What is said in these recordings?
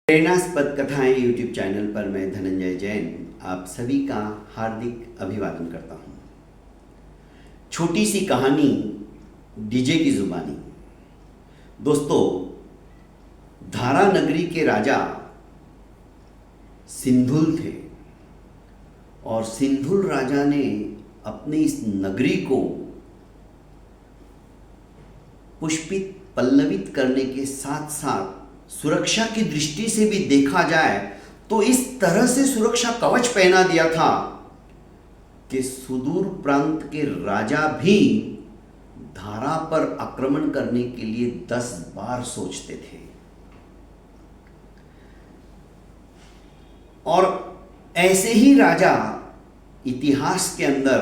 प्रेरणास्पद कथाएं YouTube channel पर मैं धनंजय जैन आप सभी का हार्दिक अभिवादन करता हूं। छोटी सी कहानी डीजे की जुबानी। दोस्तों, धारा नगरी के राजा सिंधुल थे और सिंधुल राजा ने अपनी इस नगरी को पुष्पित पल्लवित करने के साथ साथ सुरक्षा की दृष्टि से भी देखा जाए तो इस तरह से सुरक्षा कवच पहना दिया था कि सुदूर प्रांत के राजा भी धारा पर आक्रमण करने के लिए 10 बार सोचते थे। और ऐसे ही राजा इतिहास के अंदर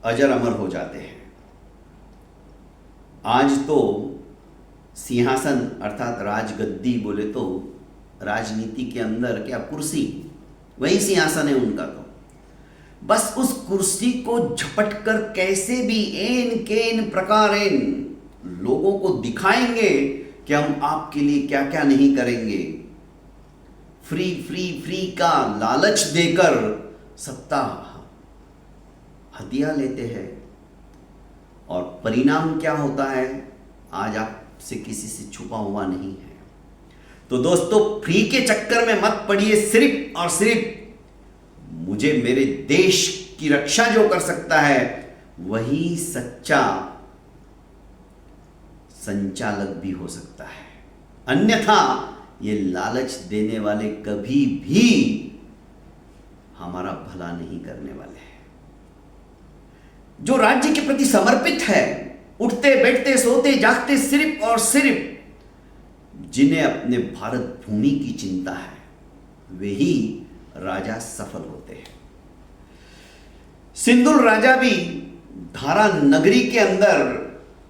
अजर अमर हो जाते हैं। आज तो सिंहासन अर्थात राजगद्दी बोले तो राजनीति के अंदर क्या कुर्सी, वही सिंहासन है उनका। तो बस उस कुर्सी को झपट कर कैसे भी एन केन प्रकारेण लोगों को दिखाएंगे कि हम आपके लिए क्या क्या नहीं करेंगे। फ्री फ्री फ्री का लालच देकर सत्ता हथिया लेते हैं और परिणाम क्या होता है आज आप से किसी से छुपा हुआ नहीं है। तो दोस्तों, फ्री के चक्कर में मत पड़िए। सिर्फ और सिर्फ मुझे मेरे देश की रक्षा जो कर सकता है वही सच्चा संचालक भी हो सकता है, अन्यथा ये लालच देने वाले कभी भी हमारा भला नहीं करने वाले हैं। जो राज्य के प्रति समर्पित है, उठते बैठते सोते जागते सिर्फ और सिर्फ जिन्हें अपने भारत भूमि की चिंता है, वे ही राजा सफल होते हैं। सिंधुल राजा भी धारा नगरी के अंदर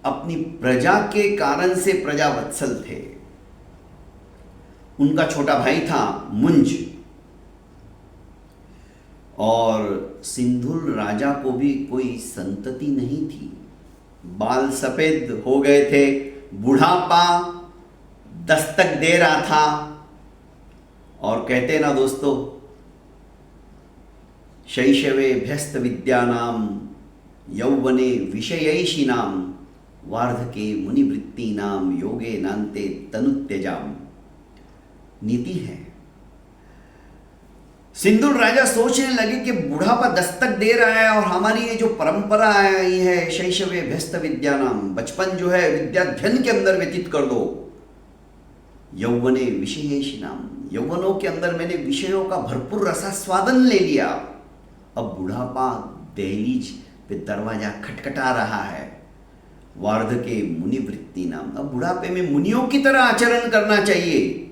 अपनी प्रजा के कारण से प्रजावत्सल थे। उनका छोटा भाई था मुंज और सिंधुल राजा को भी कोई संतति नहीं थी। बाल सफेद हो गए थे, बुढ़ापा दस्तक दे रहा था और कहते ना दोस्तों, शैशवे भ्यस्त विद्यानाम यौवने विषयैषिनाम वार्धके मुनिवृत्तीनाम योगे नान्ते तनुत्यजाम नीति है। सिंधुल राजा सोचने लगे कि बुढ़ापा दस्तक दे रहा है और हमारी ये जो परंपरा आई है शैशवे भ्यस्त विद्यानाम, बचपन जो है विद्याध्ययन के अंदर व्यतीत कर दो। यौवने विषयेषिनाम, यौवनों के अंदर मैंने विषयों का भरपूर रसास्वादन ले लिया। अब बुढ़ापा दहलीज पे दरवाजा खटखटा रहा है। वार्धके मुनिवृत्ति नाम, अब बुढ़ापे में मुनियों की तरह आचरण करना चाहिए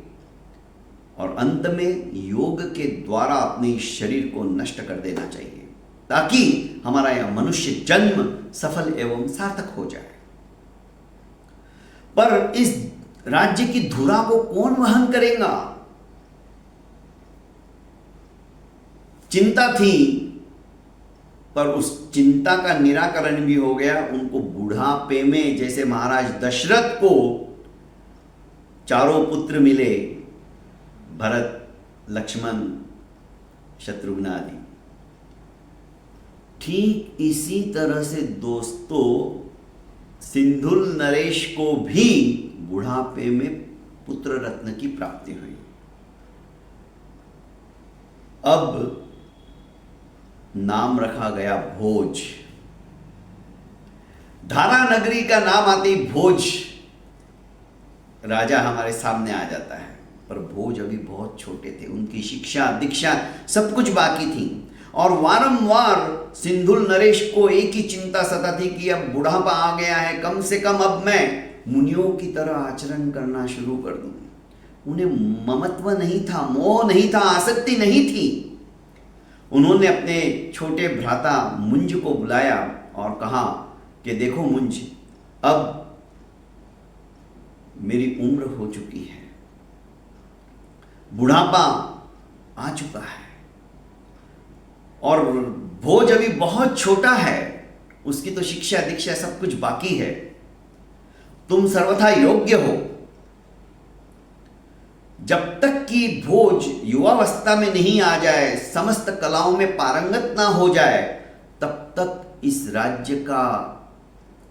और अंत में योग के द्वारा अपने शरीर को नष्ट कर देना चाहिए ताकि हमारा यह मनुष्य जन्म सफल एवं सार्थक हो जाए। पर इस राज्य की धुरा को कौन वहन करेगा? चिंता थी, पर उस चिंता का निराकरण भी हो गया। उनको बुढ़ापे में जैसे महाराज दशरथ को चारों पुत्र मिले, भरत, लक्ष्मण, शत्रुघ्न आदि, ठीक इसी तरह से दोस्तों सिंधुल नरेश को भी बुढ़ापे में पुत्र रत्न की प्राप्ति हुई। अब नाम रखा गया भोज। धारा नगरी का नाम आते ही भोज राजा हमारे सामने आ जाता है। पर भोज अभी बहुत छोटे थे, उनकी शिक्षा दीक्षा सब कुछ बाकी थी और वारंवार सिंधुल नरेश को एक ही चिंता सताती कि अब बुढ़ापा आ गया है, कम से कम अब मैं मुनियों की तरह आचरण करना शुरू कर दूं। उन्हें ममत्व नहीं था, मोह नहीं था, आसक्ति नहीं थी। उन्होंने अपने छोटे भ्राता मुंज को बुलाया और कहा कि देखो मुंज, अब मेरी उम्र हो चुकी है, बुढ़ापा आ चुका है और भोज अभी बहुत छोटा है, उसकी तो शिक्षा दीक्षा सब कुछ बाकी है। तुम सर्वथा योग्य हो, जब तक कि भोज युवावस्था में नहीं आ जाए, समस्त कलाओं में पारंगत ना हो जाए, तब तक इस राज्य का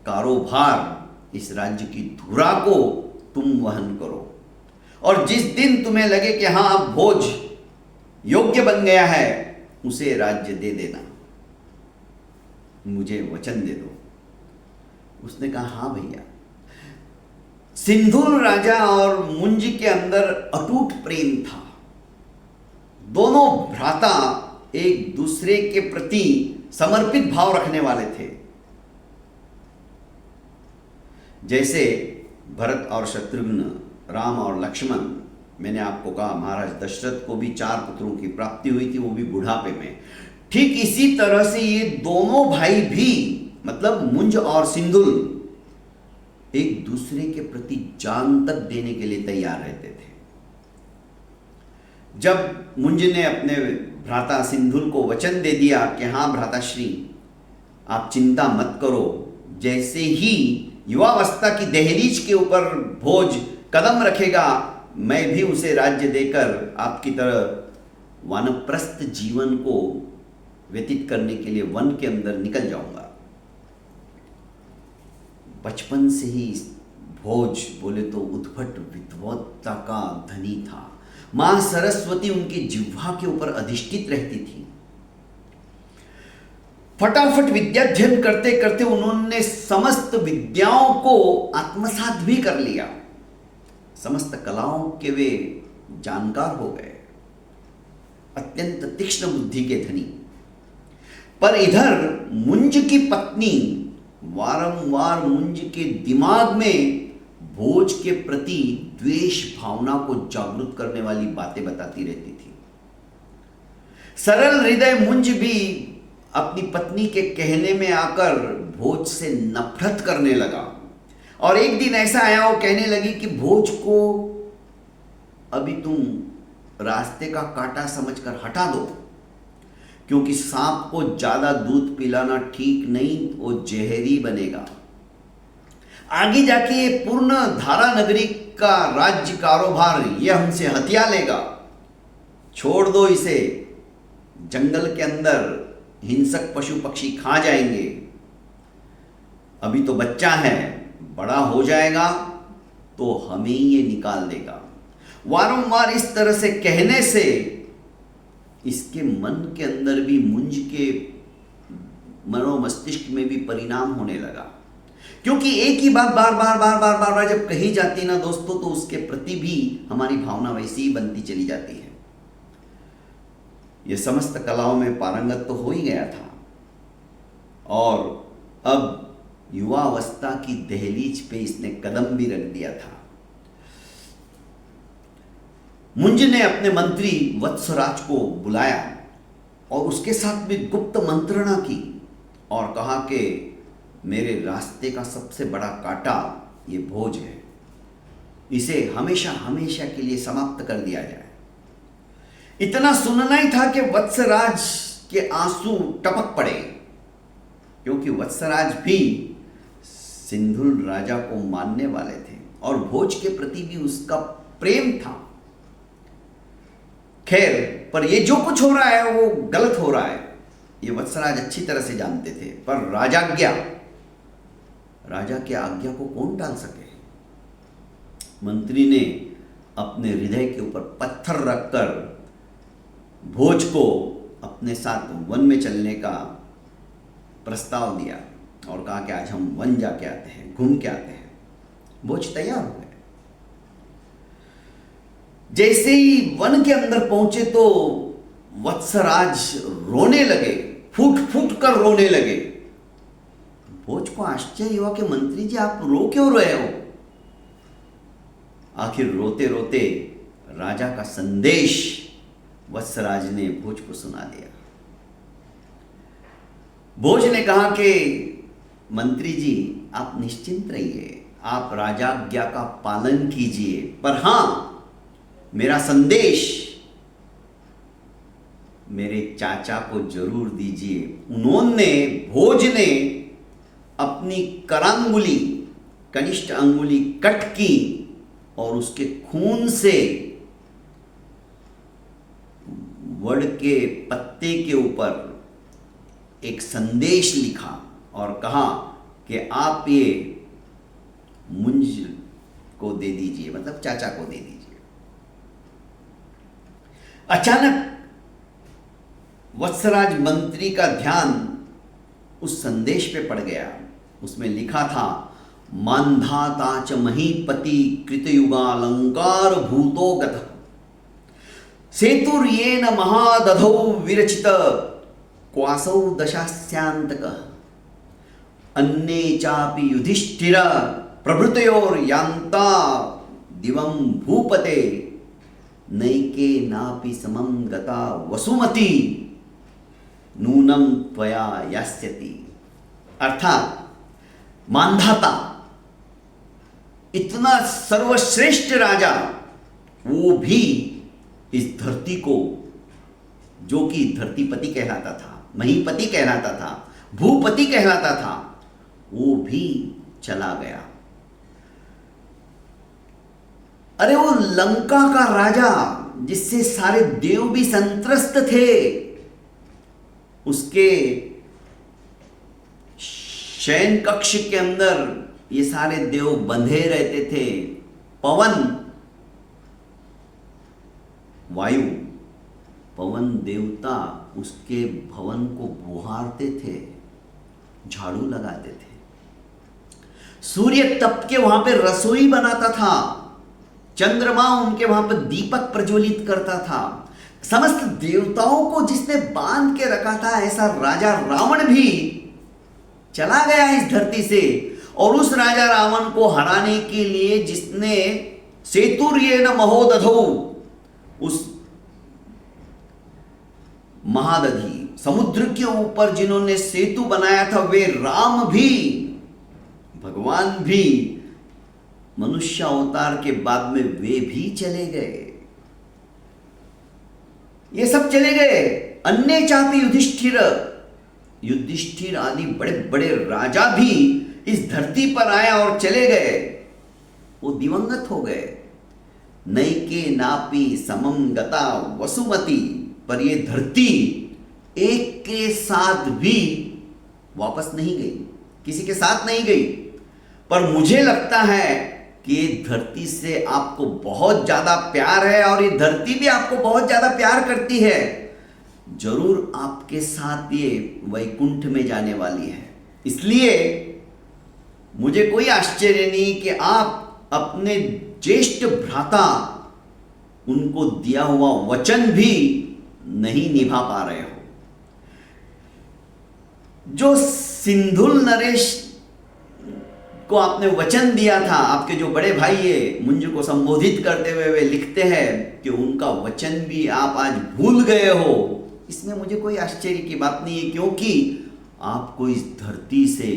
कारोबार, इस राज्य की धुरा को तुम वहन करो। और जिस दिन तुम्हें लगे कि हाँ अब भोज योग्य बन गया है, उसे राज्य दे देना, मुझे वचन दे दो। उसने कहा हाँ भैया। सिंधुल राजा और मुंज के अंदर अटूट प्रेम था। दोनों भ्राता एक दूसरे के प्रति समर्पित भाव रखने वाले थे। जैसे भरत और शत्रुघ्न, राम और लक्ष्मण, मैंने आपको कहा महाराज दशरथ को भी 4 पुत्रों की प्राप्ति हुई थी, वो भी बुढ़ापे में। ठीक इसी तरह से ये दोनों भाई भी, मतलब मुंज और सिंधुल, एक दूसरे के प्रति जान तक देने के लिए तैयार रहते थे। जब मुंज ने अपने भ्राता सिंधुल को वचन दे दिया कि हाँ भ्राताश्री आप चिंता मत करो, जैसे ही युवावस्था की दहलीज के ऊपर भोज कदम रखेगा, मैं भी उसे राज्य देकर आपकी तरह वानप्रस्थ जीवन को व्यतीत करने के लिए वन के अंदर निकल जाऊंगा। बचपन से ही भोज बोले तो उद्भट विद्वत्ता का धनी था। मां सरस्वती उनकी जिह्वा के ऊपर अधिष्ठित रहती थी। फटाफट विद्याध्ययन करते करते उन्होंने समस्त विद्याओं को आत्मसात भी कर लिया। समस्त कलाओं के वे जानकार हो गए, अत्यंत तीक्ष्ण बुद्धि के धनी। पर इधर मुंज की पत्नी वारंवार मुंज के दिमाग में भोज के प्रति द्वेष भावना को जागृत करने वाली बातें बताती रहती थी। सरल हृदय मुंज भी अपनी पत्नी के कहने में आकर भोज से नफरत करने लगा। और एक दिन ऐसा आया, वो कहने लगी कि भोज को अभी तुम रास्ते का कांटा समझकर हटा दो, क्योंकि सांप को ज्यादा दूध पिलाना ठीक नहीं, वो जहरी बनेगा। आगे जाके ये पूर्ण धारा नगरी का राज्य कारोबार ये हमसे हथिया लेगा। छोड़ दो इसे, जंगल के अंदर हिंसक पशु पक्षी खा जाएंगे। अभी तो बच्चा है, बड़ा हो जाएगा तो हमें ही ये निकाल देगा। वारंवार इस तरह से कहने से इसके मन के अंदर भी, मुंज के मनोमस्तिष्क में भी परिणाम होने लगा। क्योंकि एक ही बात बार बार बार बार बार बार जब कही जाती ना दोस्तों, तो उसके प्रति भी हमारी भावना वैसी ही बनती चली जाती है। यह समस्त कलाओं में पारंगत तो हो ही गया था, और अब युवावस्था की दहलीज पे इसने कदम भी रख दिया था। मुंज ने अपने मंत्री वत्सराज को बुलाया और उसके साथ भी गुप्त मंत्रणा की और कहा कि मेरे रास्ते का सबसे बड़ा कांटा ये भोज है, इसे हमेशा हमेशा के लिए समाप्त कर दिया जाए। इतना सुनना ही था कि वत्सराज के आंसू टपक पड़े, क्योंकि वत्सराज भी सिंधुल राजा को मानने वाले थे और भोज के प्रति भी उसका प्रेम था। खैर, पर ये जो कुछ हो रहा है वो गलत हो रहा है, ये वत्सराज अच्छी तरह से जानते थे। पर राजा की आज्ञा को कौन टाल सके। मंत्री ने अपने हृदय के ऊपर पत्थर रखकर भोज को अपने साथ वन में चलने का प्रस्ताव दिया और कहा कि आज हम वन जाके आते हैं, घूम के आते हैं। भोज तैयार हो गए। जैसे ही वन के अंदर पहुंचे तो वत्सराज रोने लगे, फूट फूट कर रोने लगे। भोज को आश्चर्य हुआ कि मंत्री जी आप रो क्यों रहे हो। आखिर रोते रोते राजा का संदेश वत्सराज ने भोज को सुना दिया। भोज ने कहा कि मंत्री जी आप निश्चिंत रहिए, आप राजाज्ञा का पालन कीजिए, पर हां मेरा संदेश मेरे चाचा को जरूर दीजिए। भोज ने अपनी करांगुली, कनिष्ठ अंगुली कट की और उसके खून से वड के पत्ते के ऊपर एक संदेश लिखा और कहा कि आप ये मुंज को दे दीजिए, मतलब चाचा को दे दीजिए। अचानक वत्सराज मंत्री का ध्यान उस संदेश पे पड़ गया। उसमें लिखा था, मांधाता च महीपति कृतयुगालंकार भूतो गतः सेतुर्येन महादधौ विरचित क्वासौ दशास्यांतकः अन्ये चापि युधिष्ठिर प्रभृतयोर यान्ता दिवं भूपते नैके नापि समं गता वसुमती नूनम त्वया यास्यति। अर्थात मांधाता, इतना सर्वश्रेष्ठ राजा, वो भी इस धरती को, जो कि धरतीपति कहलाता था, महीपति कहलाता था, भूपति कहलाता था, वो भी चला गया। अरे वो लंका का राजा जिससे सारे देव भी संत्रस्त थे, उसके शयन कक्ष के अंदर ये सारे देव बंधे रहते थे। पवन, वायु, पवन देवता उसके भवन को बुहारते थे, झाड़ू लगाते थे। सूर्य तप के वहां पे रसोई बनाता था, चंद्रमा उनके वहां पर दीपक प्रज्वलित करता था। समस्त देवताओं को जिसने बांध के रखा था, ऐसा राजा रावण भी चला गया इस धरती से। और उस राजा रावण को हराने के लिए जिसने सेतुर्येन महोदधौ, उस महादधि समुद्र के ऊपर जिन्होंने सेतु बनाया था, वे राम भी, भगवान भी, मनुष्य अवतार के बाद में वे भी चले गए। ये सब चले गए। अन्य चापी युधिष्ठिर, युधिष्ठिर आदि बड़े बड़े राजा भी इस धरती पर आए और चले गए, वो दिवंगत हो गए। नैके नापि समम गता वसुमती, पर ये धरती एक के साथ भी वापस नहीं गई, किसी के साथ नहीं गई। पर मुझे लगता है कि ये धरती से आपको बहुत ज्यादा प्यार है और ये धरती भी आपको बहुत ज्यादा प्यार करती है। जरूर आपके साथ ये वैकुंठ में जाने वाली है। इसलिए मुझे कोई आश्चर्य नहीं कि आप अपने ज्येष्ठ भ्राता, उनको दिया हुआ वचन भी नहीं निभा पा रहे हो। जो सिंधुल नरेश को आपने वचन दिया था, आपके जो बड़े भाई है, मुंज को संबोधित करते हुए वे लिखते हैं कि उनका वचन भी आप आज भूल गए हो। इसमें मुझे कोई आश्चर्य की बात नहीं है, क्योंकि आपको इस धरती से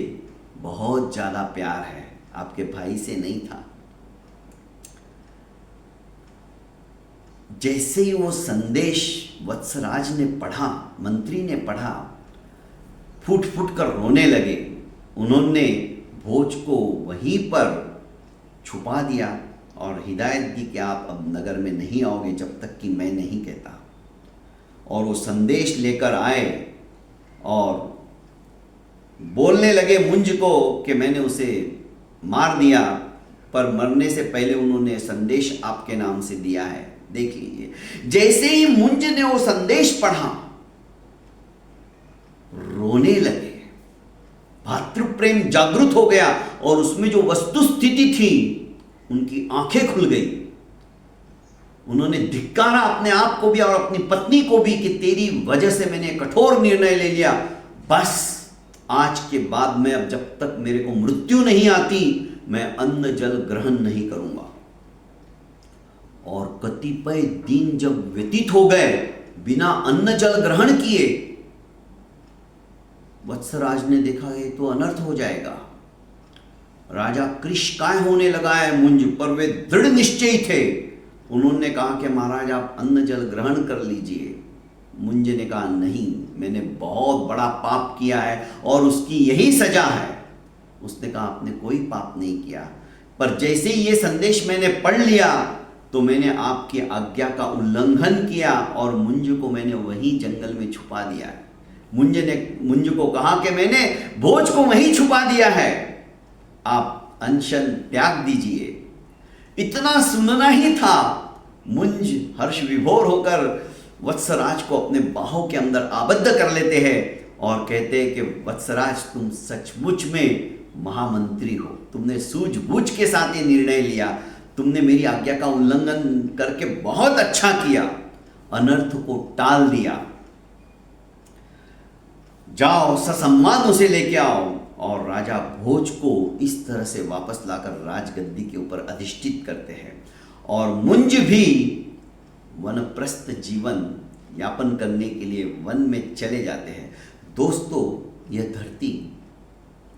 बहुत ज्यादा प्यार है, आपके भाई से नहीं था। जैसे ही वो संदेश वत्सराज ने पढ़ा, मंत्री ने पढ़ा, फूट फूट कर रोने लगे। उन्होंने भोज को वहीं पर छुपा दिया और हिदायत दी कि आप अब नगर में नहीं आओगे जब तक कि मैं नहीं कहता। और वो संदेश लेकर आए और बोलने लगे मुंज को कि मैंने उसे मार दिया, पर मरने से पहले उन्होंने संदेश आपके नाम से दिया है, देख लीजिए। जैसे ही मुंज ने वो संदेश पढ़ा, रोने लगे। भातृप्रेम जागृत हो गया और उसमें जो वस्तु स्थिति थी, उनकी आंखें खुल गई। उन्होंने धिक्कारा अपने आप को भी और अपनी पत्नी को भी कि तेरी वजह से मैंने कठोर निर्णय ले लिया। बस आज के बाद में, अब जब तक मेरे को मृत्यु नहीं आती, मैं अन्न जल ग्रहण नहीं करूंगा। और कतिपय दिन जब व्यतीत हो गए बिना अन्न जल ग्रहण किए, वत्सराज ने देखा ये तो अनर्थ हो जाएगा। राजा कृशकाय होने लगा है मुंज पर, वे दृढ़ निश्चयी थे। उन्होंने कहा कि महाराज आप अन्न जल ग्रहण कर लीजिए। मुंज ने कहा नहीं, मैंने बहुत बड़ा पाप किया है और उसकी यही सजा है। उसने कहा आपने कोई पाप नहीं किया, पर जैसे ही ये संदेश मैंने पढ़ लिया, तो मैंने आपकी आज्ञा का उल्लंघन किया और मुंज को मैंने वहीं जंगल में छुपा दिया है। मुंज को कहा कि मैंने भोज को वहीं छुपा दिया है, आप अनशन त्याग दीजिए। इतना सुनना ही था, मुंज हर्ष विभोर होकर वत्सराज को अपने बाहों के अंदर आबद्ध कर लेते हैं और कहते हैं कि वत्सराज, तुम सचमुच में महामंत्री हो, तुमने सूझबूझ के साथ ये निर्णय लिया, तुमने मेरी आज्ञा का उल्लंघन करके बहुत अच्छा किया, अनर्थ को टाल दिया। जाओ ससम्मान उसे लेके आओ और राजा भोज को इस तरह से वापस लाकर राजगद्दी के ऊपर अधिष्ठित करते हैं और मुंज भी वनप्रस्थ जीवन यापन करने के लिए वन में चले जाते हैं। दोस्तों, यह धरती,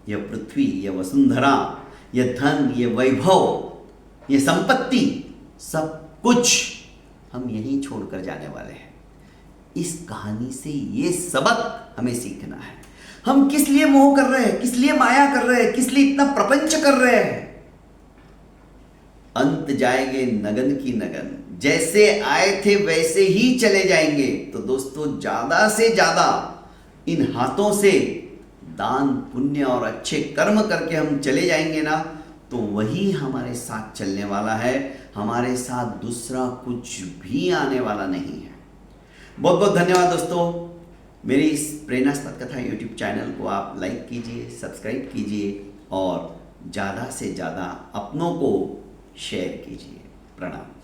यह पृथ्वी, यह वसुंधरा, यह धन, यह वैभव, यह संपत्ति, सब कुछ हम यहीं छोड़कर जाने वाले हैं। इस कहानी से ये सबक हमें सीखना है। हम किस लिए मोह कर रहे हैं, किस लिए माया कर रहे हैं, किस लिए इतना प्रपंच कर रहे हैं? अंत जाएंगे नगन की नगन, जैसे आए थे वैसे ही चले जाएंगे। तो दोस्तों, ज्यादा से ज्यादा इन हाथों से दान पुण्य और अच्छे कर्म करके हम चले जाएंगे ना, तो वही हमारे साथ चलने वाला है, हमारे साथ दूसरा कुछ भी आने वाला नहीं है। बहुत बहुत धन्यवाद दोस्तों। मेरी इस प्रेरणास्पद कथा यूट्यूब चैनल को आप लाइक कीजिए, सब्सक्राइब कीजिए और ज़्यादा से ज़्यादा अपनों को शेयर कीजिए। प्रणाम।